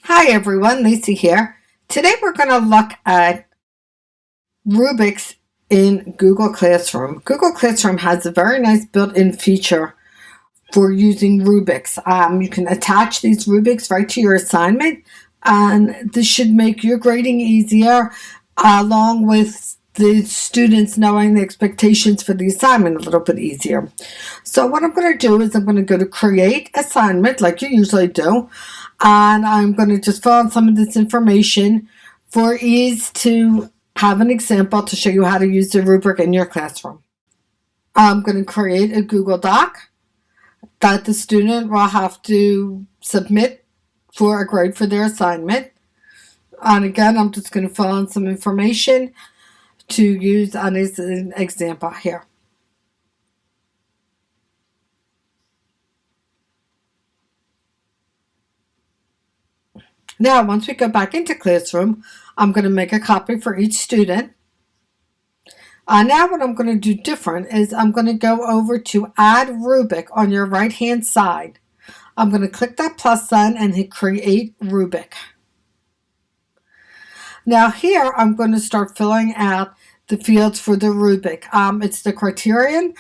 Hi everyone, Lisa here. Today we're going to look at rubrics in Google Classroom. Google Classroom has a very nice built-in feature for using rubrics. You can attach these rubrics right to your assignment, and this should make your grading easier, along with the students knowing the expectations for the assignment a little bit easier. So what I'm going to do is I'm going to go to create assignment like you usually do, and I'm going to just fill in some of this information for ease to have an example to show you how to use the rubric in your classroom. I'm going to create a Google Doc that the student will have to submit for a grade for their assignment. And again, I'm just going to fill in some information to use as an example here. Now, once we go back into Classroom, I'm going to make a copy for each student. Now what I'm going to do different is I'm going to go over to Add Rubric on your right-hand side. I'm going to click that plus sign and hit Create Rubric. Now here I'm going to start filling out the fields for the rubric. It's the criterion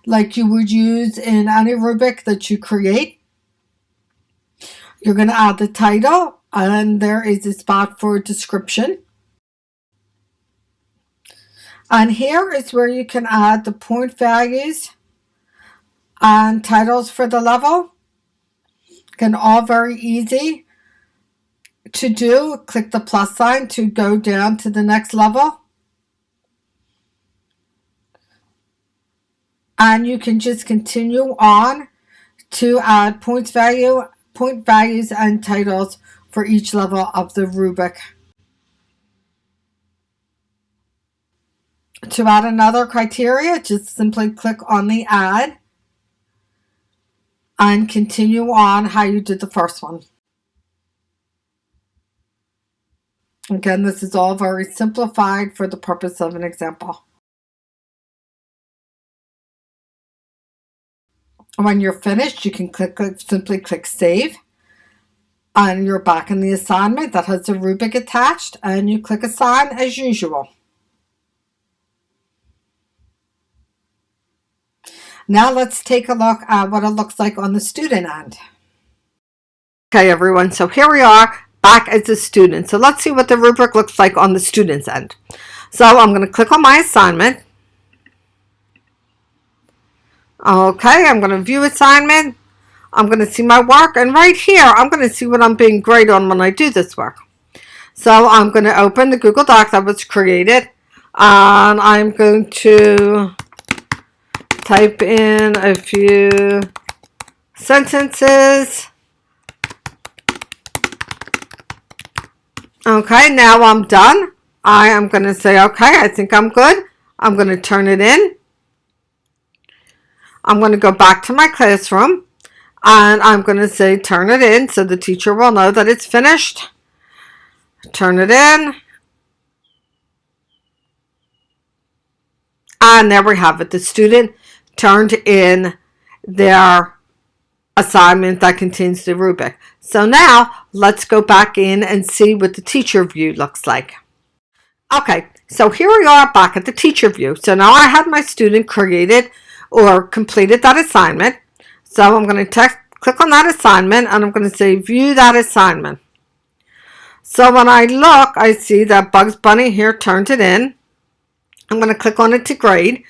like you would use in any rubric that you create. You're going to add the title, and there is a spot for description. And here is where you can add the point values and titles for the level. Again, all very easy to do. Click the plus sign to go down to the next level. And you can just continue on to add point values and titles for each level of the rubric. To add another criteria, just simply click on the add and continue on how you did the first one. Again, this is all very simplified for the purpose of an example. When you're finished, you can simply click Save. And you're back in the assignment that has the rubric attached, and you click Assign as usual. Now let's take a look at what it looks like on the student end. Okay, everyone, so here we are back as a student. So let's see what the rubric looks like on the student's end. So I'm going to click on my assignment. Okay, I'm going to view assignment. I'm going to see my work, and right here I'm going to see what I'm being graded on when I do this work. So I'm going to open the Google Doc that was created, and I'm going to type in a few sentences. Okay, now I'm done. I am going to say, okay, I think I'm good. I'm going to turn it in. I'm going to go back to my classroom, and I'm going to say turn it in so the teacher will know that it's finished. Turn it in. And there we have it. The student turned in their assignment that contains the rubric. So now let's go back in and see what the teacher view looks like. Okay, so here we are back at the teacher view. So now I had my student created or completed that assignment. So I'm going to click on that assignment, and I'm going to say view that assignment. So when I look, I see that Bugs Bunny here turned it in. I'm going to click on it to grade.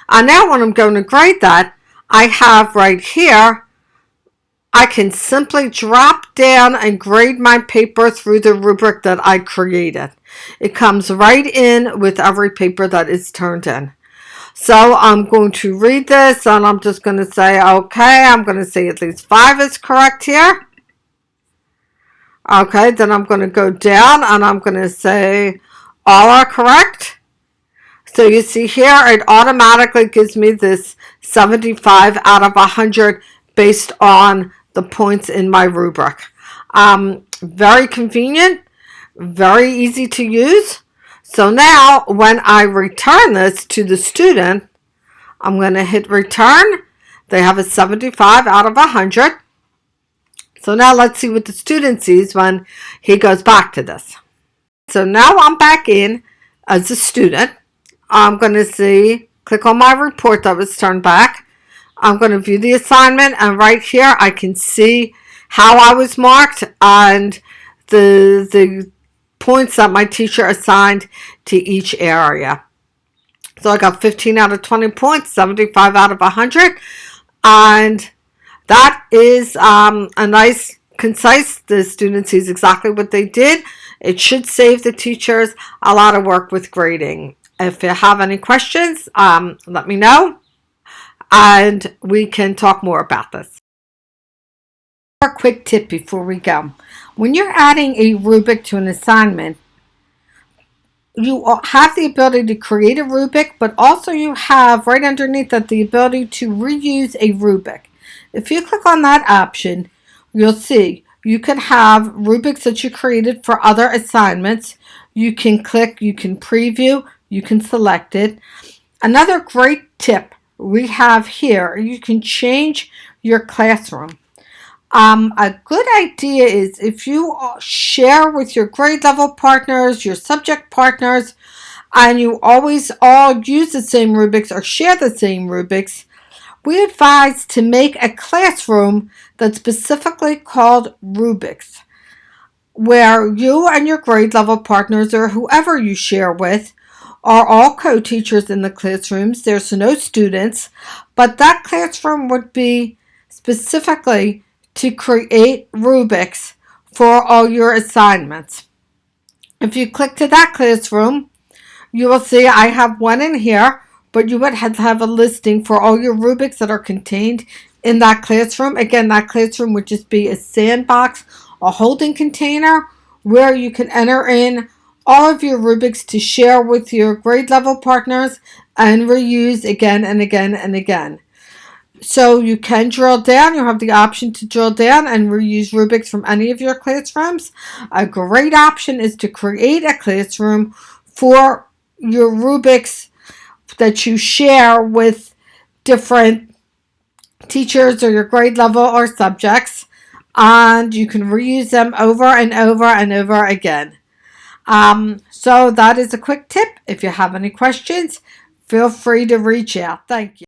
And now when I'm going to grade that, I have right here, I can simply drop down and grade my paper through the rubric that I created. It comes right in with every paper that is turned in. So I'm going to read this, and I'm just going to say, okay, I'm going to say at least 5 is correct here. Okay, then I'm going to go down, and I'm going to say all are correct. So you see here, it automatically gives me this 75 out of 100 based on the points in my rubric. Very convenient, very easy to use. So now when I return this to the student, I'm going to hit return. They have a 75 out of 100. So now let's see what the student sees when he goes back to this. So now I'm back in as a student. I'm going to click on my report that was turned back. I'm going to view the assignment, and right here I can see how I was marked and the points that my teacher assigned to each area. So I got 15 out of 20 points, 75 out of 100, and that is a nice, concise. The student sees exactly what they did. It should save the teachers a lot of work with grading. If you have any questions, let me know, and we can talk more about this. A quick tip before we go. When you're adding a rubric to an assignment, you have the ability to create a rubric, but also you have right underneath that the ability to reuse a rubric. If you click on that option, you'll see you can have rubrics that you created for other assignments. You can click, you can preview, you can select it. Another great tip we have here, you can change your classroom. A good idea is if you share with your grade level partners, your subject partners, and you always all use the same rubrics or share the same rubrics, we advise to make a classroom that's specifically called Rubrics, where you and your grade level partners or whoever you share with are all co-teachers in the classrooms. There's no students, but that classroom would be specifically to create rubrics for all your assignments. If you click to that classroom, you will see I have one in here, but you would have to have a listing for all your rubrics that are contained in that classroom. Again, that classroom would just be a sandbox, a holding container where you can enter in all of your rubrics to share with your grade level partners and reuse again and again and again. So you can drill down. You have the option to drill down and reuse rubrics from any of your classrooms. A great option is to create a classroom for your rubrics that you share with different teachers or your grade level or subjects, and you can reuse them over and over and over again. So that is a quick tip. If you have any questions, feel free to reach out. Thank you.